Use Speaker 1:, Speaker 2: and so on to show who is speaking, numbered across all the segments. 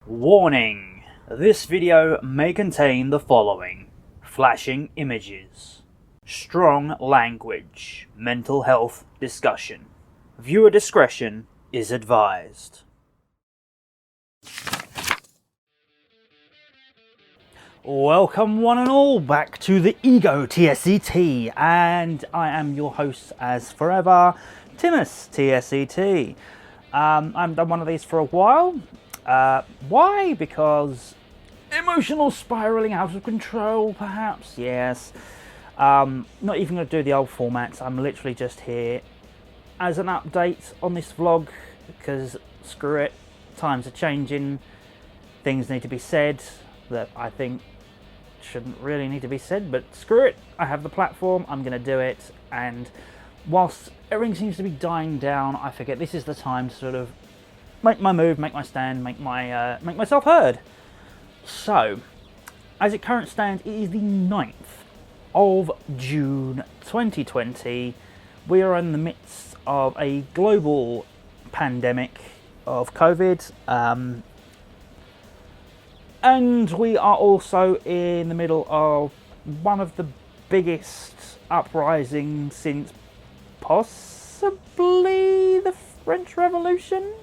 Speaker 1: Warning! This video may contain the following: flashing images, strong language, mental health discussion. Viewer discretion is advised. Welcome one and all back to the egoTSET, and I am your host as forever, Timus TSET. I've done one of these for a while. Why? Because emotional spiraling out of control, perhaps? Yes. Not even going to do the old formats. I'm literally just here as an update on this vlog, because screw it, times are changing, things need to be said that I think shouldn't really need to be said, but screw it, I have the platform, I'm going to do it. And whilst everything seems to be dying down, I forget this is the time to sort of make my move, make my stand, make myself heard. So, as it currently stands, it is the 9th of June 2020. We are in the midst of a global pandemic of COVID, and we are also in the middle of one of the biggest uprisings since possibly the French Revolution.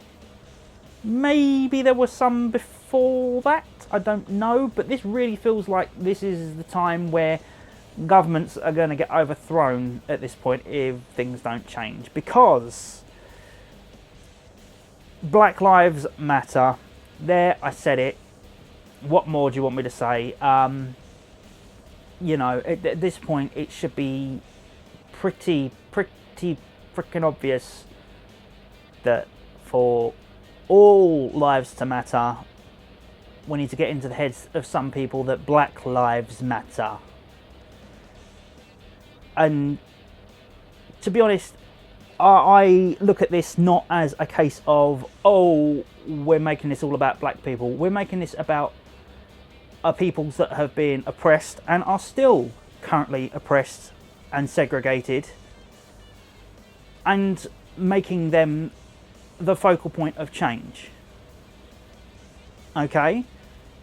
Speaker 1: Maybe there was some before that, I don't know, but this really feels like this is the time where governments are going to get overthrown at this point if things don't change, because Black Lives Matter. There, I said it. What more do you want me to say? You know, at this point it should be pretty freaking obvious that for all lives to matter, we need to get into the heads of some people that Black Lives Matter. And to be honest, I look at this not as a case of, oh, we're making this all about black people. We're making this about peoples that have been oppressed and are still currently oppressed and segregated, and making them the focal point of change. Okay,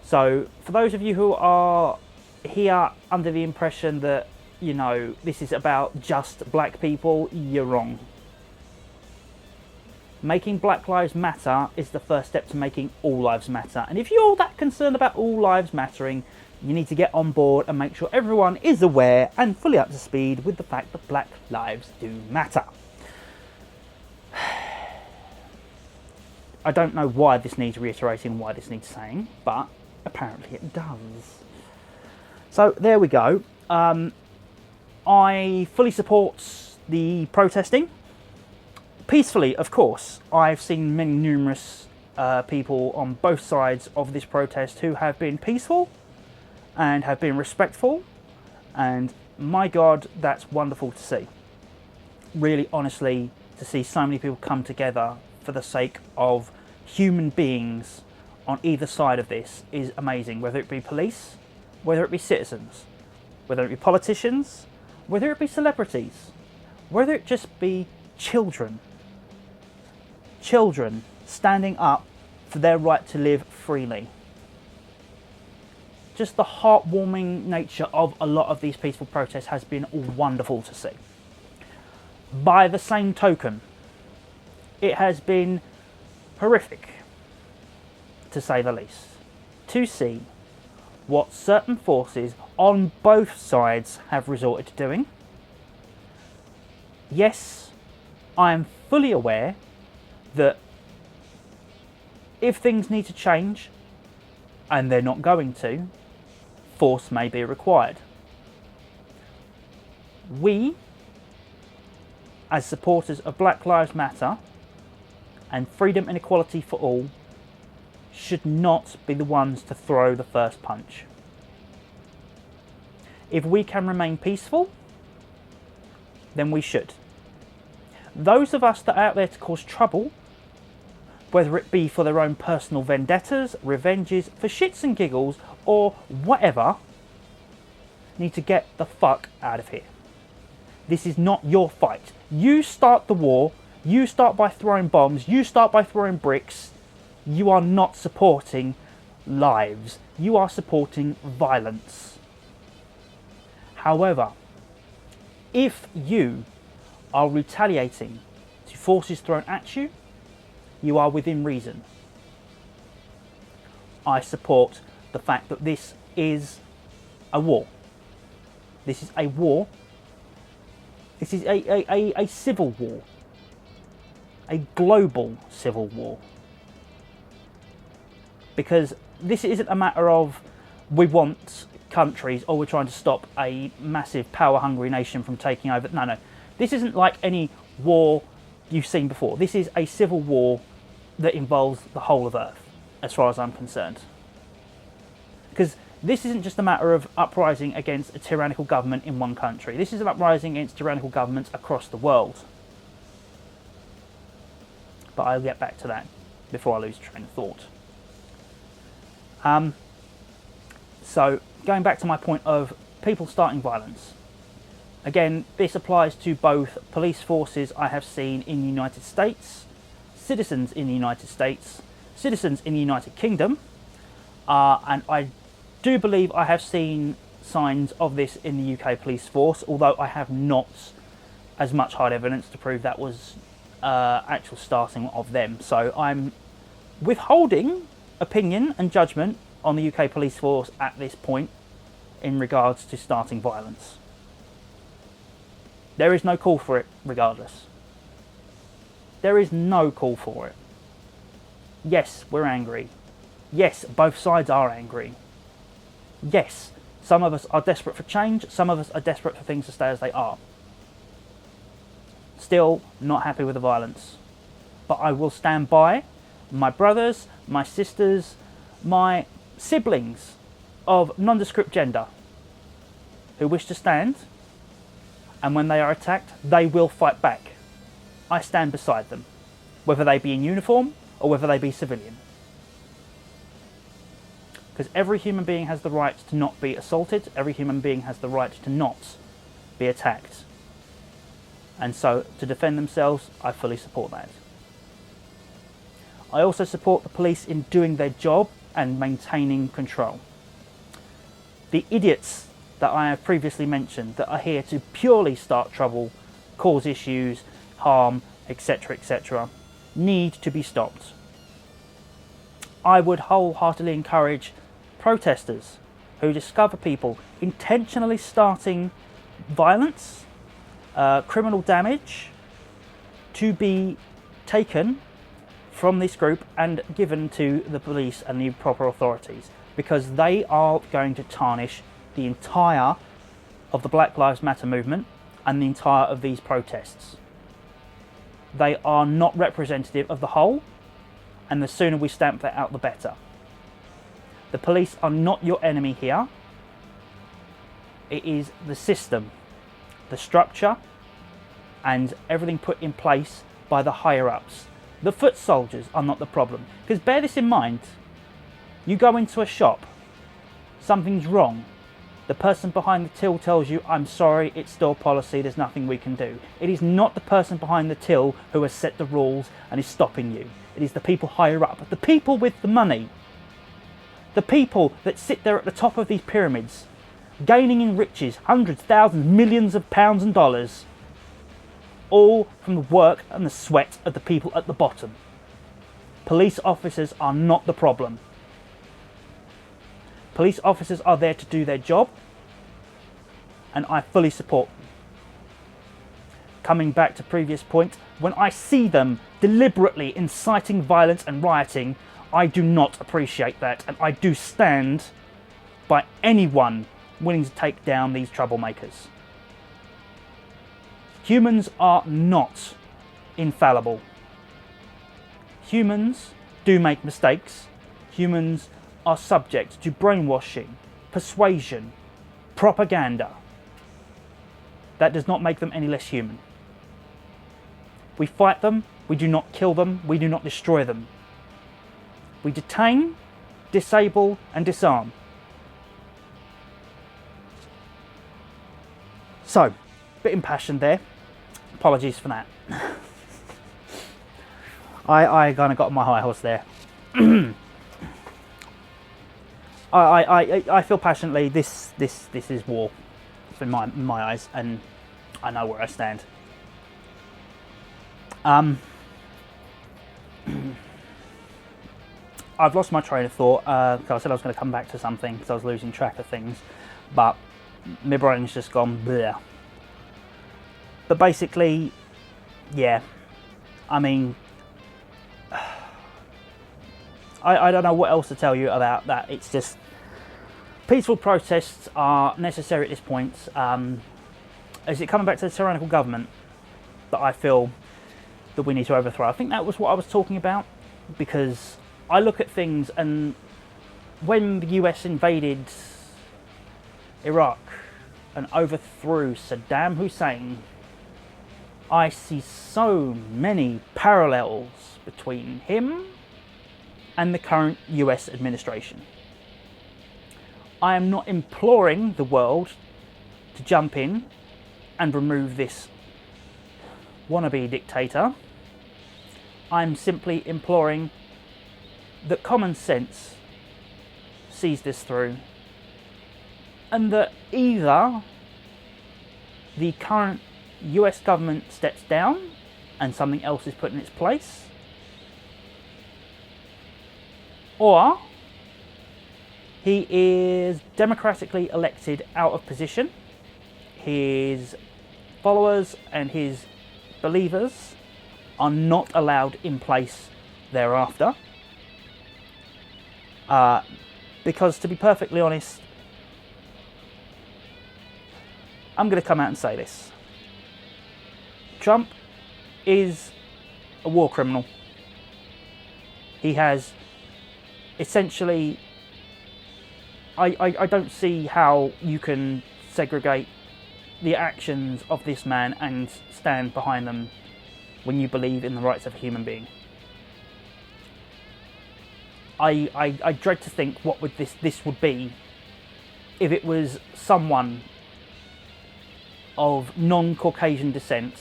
Speaker 1: so for those of you who are here under the impression that, you know, this is about just black people, you're wrong. Making Black Lives Matter is the first step to making all lives matter. And if you're that concerned about all lives mattering, you need to get on board and make sure everyone is aware and fully up to speed with the fact that black lives do matter. I don't know why this needs reiterating, why this needs saying, but apparently it does. So there we go. I fully support the protesting. Peacefully, of course. I've seen many numerous people on both sides of this protest who have been peaceful and have been respectful, and my God, that's wonderful to see. Really, honestly, to see so many people come together for the sake of human beings on either side of this is amazing. Whether it be police, whether it be citizens, whether it be politicians, whether it be celebrities, whether it just be children. Children standing up for their right to live freely. Just the heartwarming nature of a lot of these peaceful protests has been wonderful to see. By the same token, it has been horrific, to say the least, to see what certain forces on both sides have resorted to doing. Yes, I am fully aware that if things need to change, and they're not going to, force may be required. We, as supporters of Black Lives Matter and freedom and equality for all, should not be the ones to throw the first punch. If we can remain peaceful, then we should. Those of us that are out there to cause trouble, whether it be for their own personal vendettas, revenges, for shits and giggles, or whatever, need to get the fuck out of here. This is not your fight. You start the war, you start by throwing bombs, you start by throwing bricks, you are not supporting lives. You are supporting violence. However, if you are retaliating to forces thrown at you, you are within reason. I support the fact that this is a war. This is a war. This is a civil war. A global civil war. Because this isn't a matter of we want countries or we're trying to stop a massive power-hungry nation from taking over. No. This isn't like any war you've seen before. This is a civil war that involves the whole of Earth, as far as I'm concerned. Because this isn't just a matter of uprising against a tyrannical government in one country. This is an uprising against tyrannical governments across the world. But I'll get back to that before I lose train of thought. So, going back to my point of people starting violence. Again, this applies to both police forces I have seen in the United States, citizens in the United States, citizens in the United Kingdom, and I do believe I have seen signs of this in the UK police force, although I have not as much hard evidence to prove that was actual starting of them. So I'm withholding opinion and judgment on the UK police force at this point in regards to starting violence. There is no call for it regardless. There is no call for it. Yes, we're angry. Yes, both sides are angry. Yes, some of us are desperate for change, some of us are desperate for things to stay as they are. Still not happy with the violence. But I will stand by my brothers, my sisters, my siblings of nondescript gender who wish to stand, and when they are attacked, they will fight back. I stand beside them, whether they be in uniform or whether they be civilian. Because every human being has the right to not be assaulted, every human being has the right to not be attacked. And so, to defend themselves, I fully support that. I also support the police in doing their job and maintaining control. The idiots that I have previously mentioned that are here to purely start trouble, cause issues, harm, etc., etc., need to be stopped. I would wholeheartedly encourage protesters who discover people intentionally starting violence, criminal damage, to be taken from this group and given to the police and the proper authorities, because they are going to tarnish the entire of the Black Lives Matter movement and the entire of these protests. They are not representative of the whole, and the sooner we stamp that out, the better. The police are not your enemy here. It is the system, the structure, and everything put in place by the higher-ups. The foot soldiers are not the problem. Because bear this in mind, you go into a shop, something's wrong, the person behind the till tells you, I'm sorry, it's store policy, there's nothing we can do. It is not the person behind the till who has set the rules and is stopping you. It is the people higher up, the people with the money. The people that sit there at the top of these pyramids, gaining in riches, hundreds, thousands, millions of pounds and dollars, all from the work and the sweat of the people at the bottom. Police officers are not the problem. Police officers are there to do their job, and I fully support them. Coming back to previous point, when I see them deliberately inciting violence and rioting, I do not appreciate that, and I do stand by anyone willing to take down these troublemakers. Humans are not infallible. Humans do make mistakes. Humans are subject to brainwashing, persuasion, propaganda. That does not make them any less human. We fight them, we do not kill them, we do not destroy them. We detain, disable and disarm. So, bit impassioned there. Apologies for that. I kind of got on my high horse there. I feel passionately this is war in my eyes, and I know where I stand. I've lost my train of thought because I said I was going to come back to something because I was losing track of things, but my brain's just gone bleh. But basically, yeah, I mean, I don't know what else to tell you about that. It's just peaceful protests are necessary at this point. Is it coming back to the tyrannical government that I feel that we need to overthrow? I think that was what I was talking about, because I look at things, and when the US invaded Iraq and overthrew Saddam Hussein, I see so many parallels between him and the current US administration. I am not imploring the world to jump in and remove this wannabe dictator. I'm simply imploring that common sense sees this through, and that either the current US government steps down and something else is put in its place, or he is democratically elected out of position, his followers and his believers are not allowed in place thereafter. Because to be perfectly honest, I'm going to come out and say this. Trump is a war criminal. He has essentially... I don't see how you can segregate the actions of this man and stand behind them when you believe in the rights of a human being. I dread to think what would this would be if it was someone of non-Caucasian descent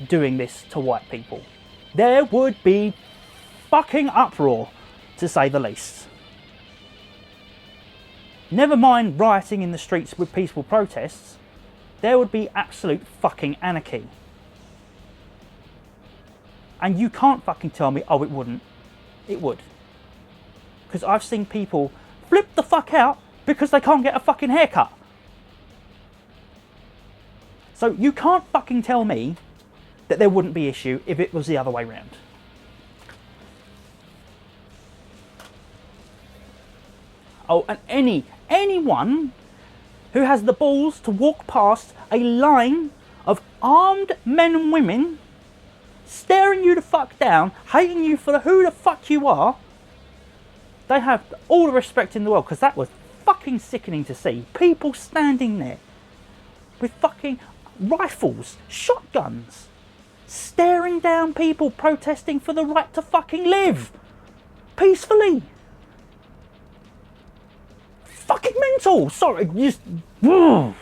Speaker 1: doing this to white people. There would be fucking uproar, to say the least. Never mind rioting in the streets with peaceful protests, there would be absolute fucking anarchy. And you can't fucking tell me, oh, it wouldn't. It would. Because I've seen people flip the fuck out because they can't get a fucking haircut. So you can't fucking tell me that there wouldn't be issue if it was the other way round. Oh, and anyone who has the balls to walk past a line of armed men and women staring you the fuck down, hating you for who the fuck you are, they have all the respect in the world, because that was fucking sickening to see. People standing there with fucking rifles, shotguns, staring down people protesting for the right to fucking live peacefully. Fucking mental. Sorry, just... And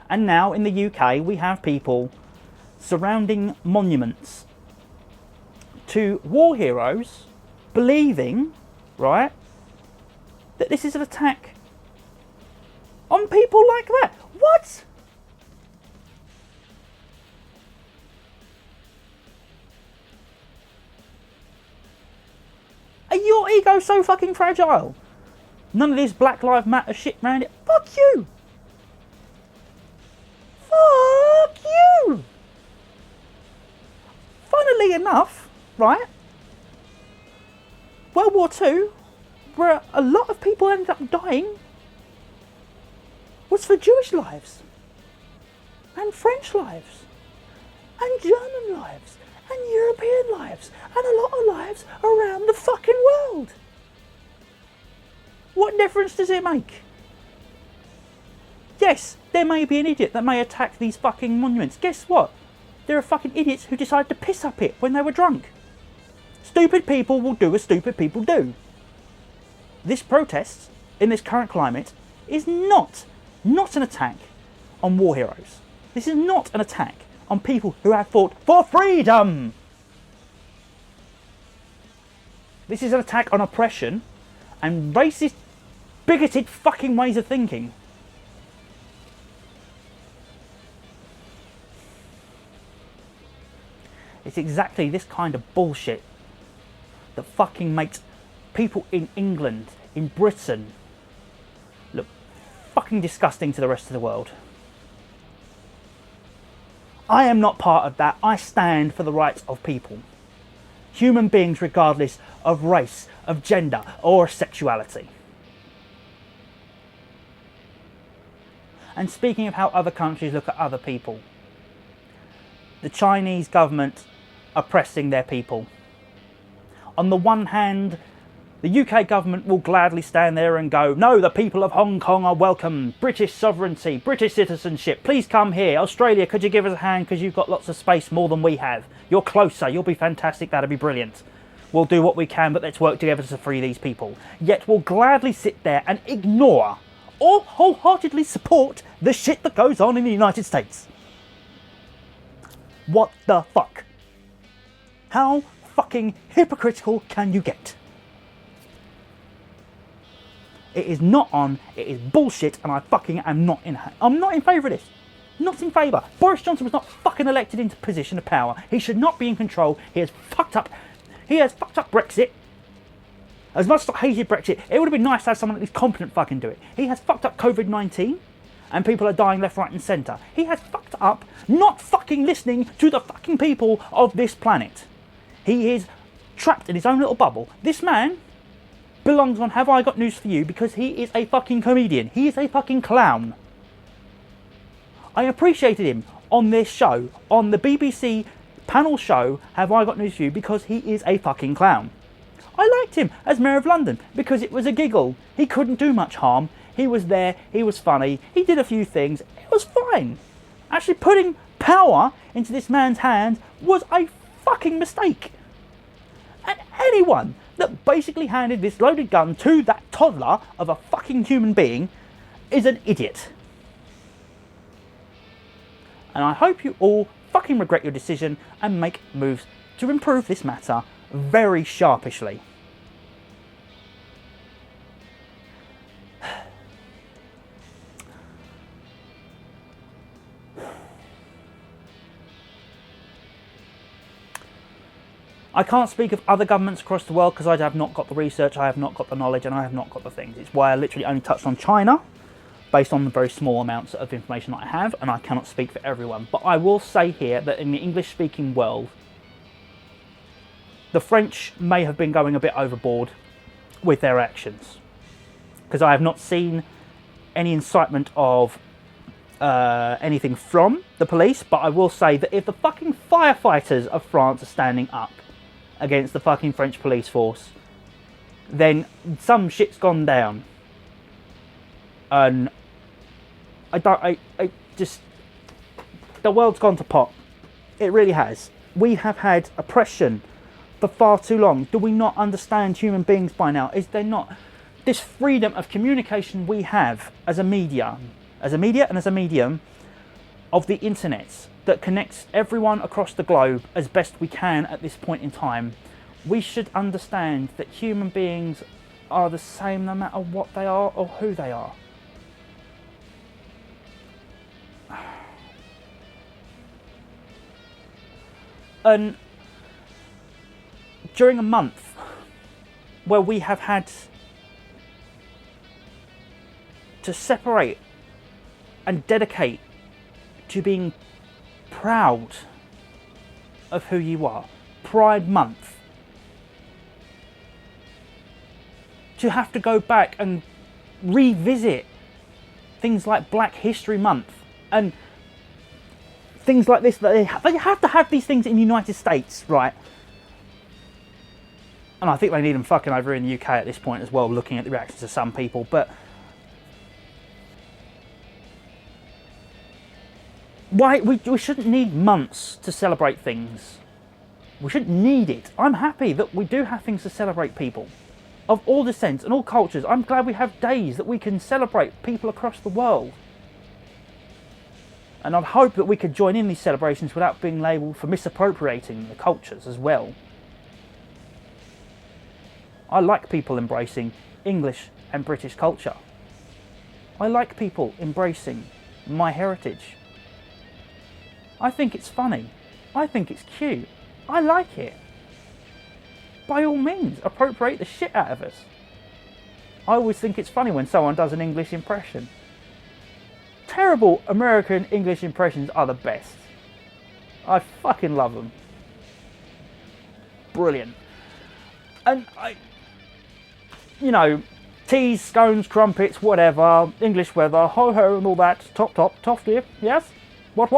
Speaker 1: now in the UK we have people surrounding monuments to war heroes, believing, right, that this is an attack on people like that. What? Are your ego so fucking fragile? None of this Black Lives Matter shit around it. Fuck you. Fuck you. Funnily enough, right, World War II, where a lot of people ended up dying, was for Jewish lives, and French lives, and German lives, and European lives, and a lot of lives around the fucking world. What difference does it make? Yes, there may be an idiot that may attack these fucking monuments. Guess what? There are fucking idiots who decided to piss up it when they were drunk. Stupid people will do as stupid people do. This protest, in this current climate, is not an attack on war heroes. This is not an attack on people who have fought for freedom. This is an attack on oppression and racist, bigoted fucking ways of thinking. It's exactly this kind of bullshit that fucking makes people in England, in Britain, look fucking disgusting to the rest of the world. I am not part of that. I stand for the rights of people. Human beings regardless of race, of gender, or sexuality. And speaking of how other countries look at other people, the Chinese government oppressing their people. On the one hand, the UK government will gladly stand there and go, no, the people of Hong Kong are welcome, British sovereignty, British citizenship, please come here. Australia, could you give us a hand because you've got lots of space, more than we have. You're closer, you'll be fantastic, that'll be brilliant. We'll do what we can, but let's work together to free these people. Yet we'll gladly sit there and ignore or wholeheartedly support the shit that goes on in the United States. What the fuck? How fucking hypocritical can you get? It is not on, it is bullshit, and I fucking am not in. I'm not in favour of this. Not in favour. Boris Johnson was not fucking elected into position of power. He should not be in control. He has fucked up. He has fucked up Brexit. As much as I hated Brexit, it would have been nice to have someone that is competent fucking do it. He has fucked up COVID-19, and people are dying left, right, and centre. He has fucked up not fucking listening to the fucking people of this planet. He is trapped in his own little bubble. This man belongs on Have I Got News For You because he is a fucking comedian. He is a fucking clown. I appreciated him on this show, on the BBC panel show Have I Got News For You, because he is a fucking clown. I liked him as Mayor of London because it was a giggle. He couldn't do much harm. He was there, he was funny, he did a few things, it was fine. Actually putting power into this man's hand was a fucking mistake. And anyone that basically handed this loaded gun to that toddler of a fucking human being is an idiot. And I hope you all fucking regret your decision and make moves to improve this matter very sharpishly. I can't speak of other governments across the world because I have not got the research, I have not got the knowledge, and I have not got the things. It's why I literally only touched on China based on the very small amounts of information that I have, and I cannot speak for everyone. But I will say here that in the English-speaking world, the French may have been going a bit overboard with their actions, because I have not seen any incitement of anything from the police. But I will say that if the fucking firefighters of France are standing up against the fucking French police force, then some shit's gone down. And I just, the world's gone to pot. It really has. We have had oppression for far too long. Do we not understand human beings by now? Is there not this freedom of communication we have as a media and as a medium of the internet that connects everyone across the globe as best we can at this point in time? We should understand that human beings are the same no matter what they are or who they are. And during a month where we have had to separate and dedicate to being proud of who you are, Pride Month, to have to go back and revisit things like Black History Month and things like this, that they have to have these things in the United States, right? And I think they need them fucking over in the UK at this point as well, looking at the reactions of some people. But why we shouldn't need months to celebrate things. We shouldn't need it. I'm happy that we do have things to celebrate people of all descents and all cultures. I'm glad we have days that we can celebrate people across the world. And I hope that we could join in these celebrations without being labelled for misappropriating the cultures as well. I like people embracing English and British culture. I like people embracing my heritage. I think it's funny. I think it's cute. I like it. By all means, appropriate the shit out of us. I always think it's funny when someone does an English impression. Terrible American English impressions are the best. I fucking love them. Brilliant. And you know, teas, scones, crumpets, whatever, English weather, ho ho and all that, top dear, yes? What?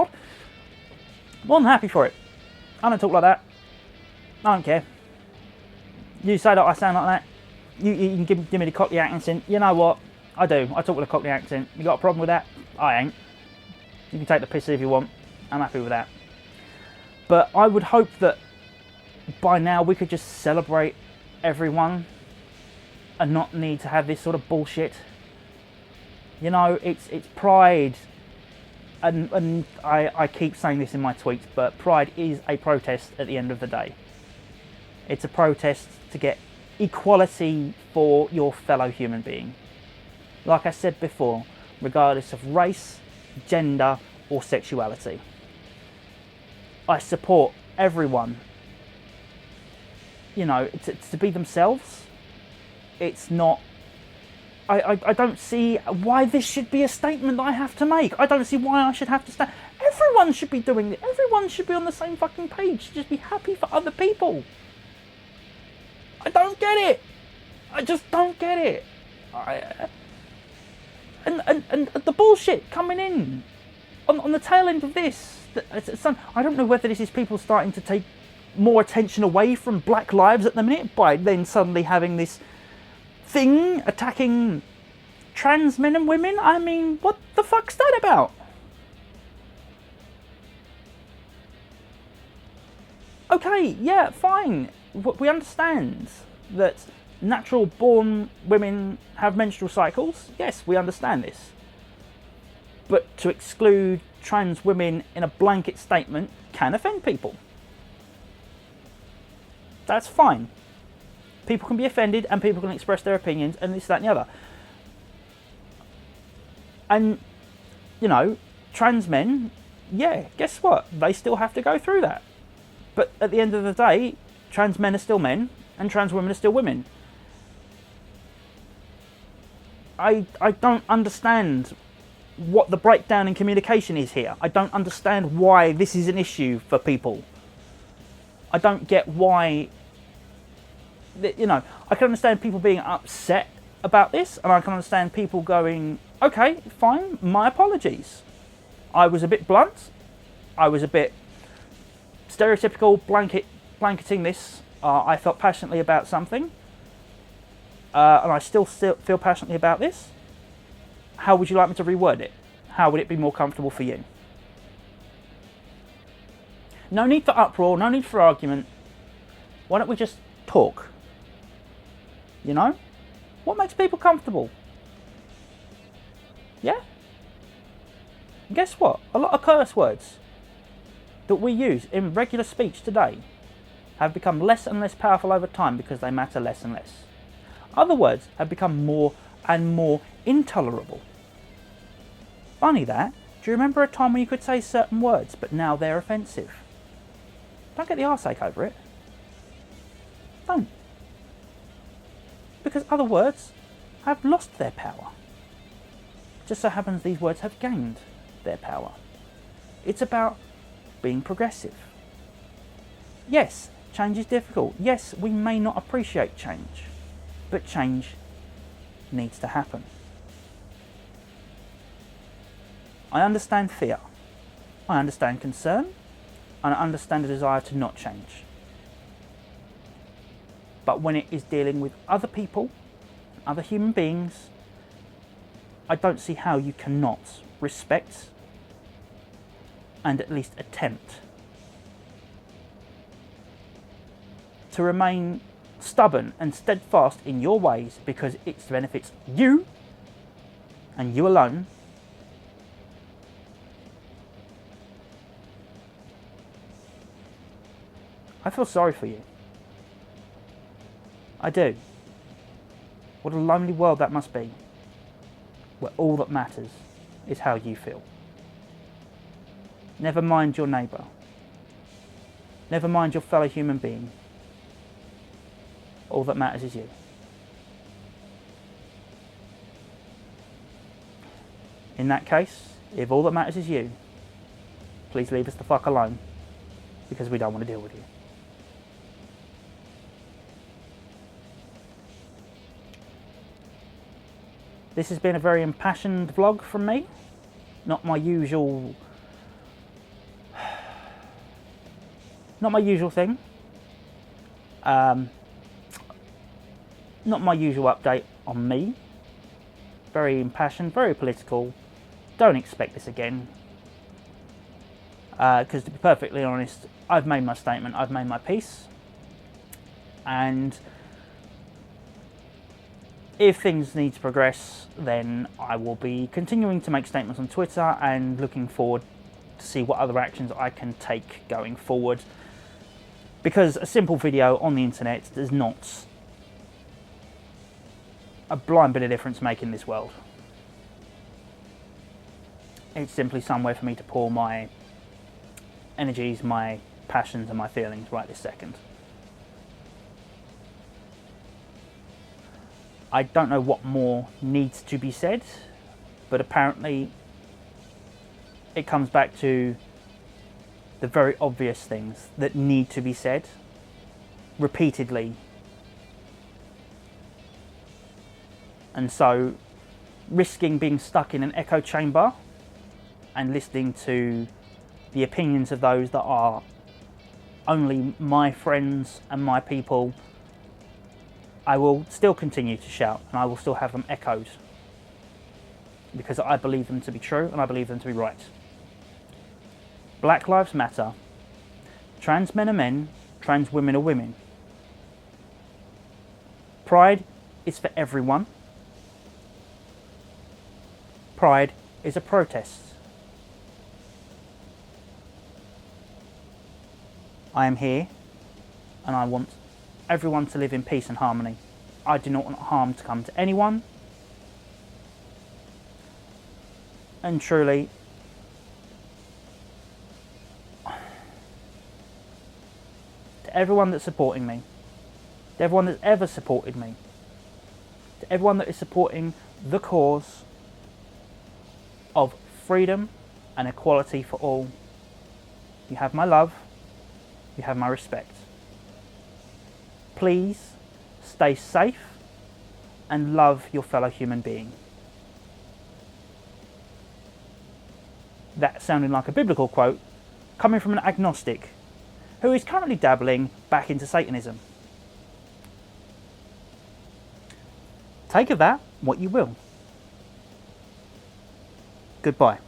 Speaker 1: More than happy for it. I don't talk like that. I don't care. You say that I sound like that. You can give me the Cockney accent. You know what? I do. I talk with a Cockney accent. You got a problem with that? I ain't. You can take the piss if you want. I'm happy with that. But I would hope that by now we could just celebrate everyone and not need to have this sort of bullshit. You know, it's pride, and I keep saying this in my tweets, but pride is a protest at the end of the day. It's a protest to get equality for your fellow human being. Like I said before, regardless of race, gender or sexuality. I support everyone, you know, to be themselves. It's not, I don't see why this should be a statement that I have to make. I don't see why I should have to stand. Everyone should be doing it. Everyone should be on the same fucking page. Just be happy for other people. I don't get it. I just don't get it. And the bullshit coming in on the tail end of this. I don't know whether this is people starting to take more attention away from Black lives at the minute by then suddenly having this thing attacking trans men and women. I mean, what the fuck's that about? Okay, yeah, fine. We understand that natural born women have menstrual cycles. Yes, we understand this. But to exclude trans women in a blanket statement can offend people. That's fine. People can be offended and people can express their opinions and this, that and the other. And, you know, trans men, yeah, guess what? They still have to go through that. But at the end of the day, trans men are still men and trans women are still women. I don't understand what the breakdown in communication is here. I don't understand why this is an issue for people. I don't get why, you know, I can understand people being upset about this, and I can understand people going, okay, fine, my apologies. I was a bit blunt. I was a bit stereotypical, blanketing this. I felt passionately about something. And I still feel passionately about this. How would you like me to reword it? How would it be more comfortable for you? No need for uproar, no need for argument. Why don't we just talk? You know? What makes people comfortable? Yeah? And guess what? A lot of curse words that we use in regular speech today have become less and less powerful over time because they matter less and less. Other words have become more and more intolerable. Funny that. Do you remember a time when you could say certain words, but now they're offensive? Don't get the arseache over it. Don't. Because other words have lost their power. Just so happens these words have gained their power. It's about being progressive. Yes, change is difficult. Yes, we may not appreciate change. But change needs to happen. I understand fear. I understand concern. And I understand the desire to not change. But when it is dealing with other people, other human beings, I don't see how you cannot respect and at least attempt to remain stubborn and steadfast in your ways because it benefits you and you alone. I feel sorry for you. I do. What a lonely world that must be, where all that matters is how you feel. Never mind your neighbour. Never mind your fellow human being. All that matters is you. In that case, if all that matters is you, please leave us the fuck alone, because we don't want to deal with you. This has been a very impassioned vlog from me. Not my usual thing. Not my usual update on me. Very impassioned, very political. Don't expect this again. Because to be perfectly honest, I've made my statement, I've made my peace. And if things need to progress, then I will be continuing to make statements on Twitter and looking forward to see what other actions I can take going forward. Because a simple video on the internet does not a blind bit of difference make in this world. It's simply somewhere for me to pour my energies, my passions and my feelings right this second. I don't know what more needs to be said, but apparently it comes back to the very obvious things that need to be said repeatedly. And so risking being stuck in an echo chamber and listening to the opinions of those that are only my friends and my people, I will still continue to shout and I will still have them echoed because I believe them to be true and I believe them to be right. Black lives matter. Trans men are men, trans women are women. Pride is for everyone. Pride is a protest. I am here and I want everyone to live in peace and harmony. I do not want harm to come to anyone. And truly, to everyone that's supporting me, to everyone that's ever supported me, to everyone that is supporting the cause of freedom and equality for all, you have my love, you have my respect. Please stay safe and love your fellow human being. That sounding like a biblical quote coming from an agnostic who is currently dabbling back into Satanism. Take of that what you will. Goodbye.